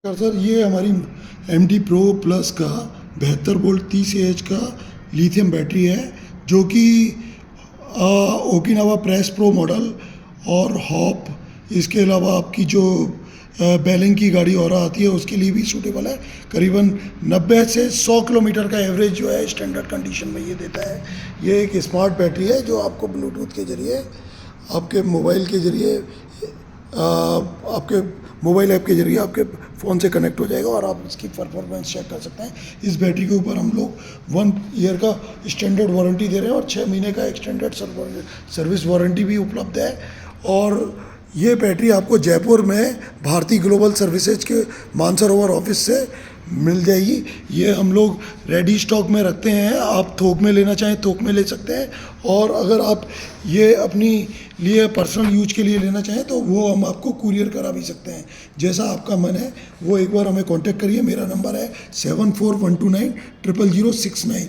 Sir ये हमारी MT Pro plus का 72 वोल्ट 30 AH का लिथियम बैटरी है जो कि ओकिनावा प्रेस प्रो मॉडल और हॉप, इसके अलावा आपकी जो बैलिंग की गाड़ी और आती है उसके लिए भी सूटेबल है। करीबन 90 से 100 किलोमीटर का एवरेज जो है स्टैंडर्ड कंडीशन में ये देता है। ये एक स्मार्ट बैटरी है जो आपको ब्लूटूथ के ज़रिए आपके मोबाइल के ज़रिए आपके मोबाइल ऐप के जरिए आपके फ़ोन से कनेक्ट हो जाएगा और आप इसकी परफॉर्मेंस चेक कर सकते हैं। इस बैटरी के ऊपर हम लोग 1 ईयर का स्टैंडर्ड वारंटी दे रहे हैं और 6 महीने का एक्सटेंडेड सर्विस वारंटी भी उपलब्ध है। और ये बैटरी आपको जयपुर में भारती ग्लोबल सर्विसेज के मानसरोवर ऑफिस से मिल जाएगी। ये हम लोग रेडी स्टॉक में रखते हैं, आप थोक में लेना चाहें थोक में ले सकते हैं, और अगर आप ये अपनी लिए पर्सनल यूज के लिए लेना चाहें तो वो हम आपको कुरियर करा भी सकते हैं। जैसा आपका मन है वो एक बार हमें कांटेक्ट करिए। मेरा नंबर है 7412900069।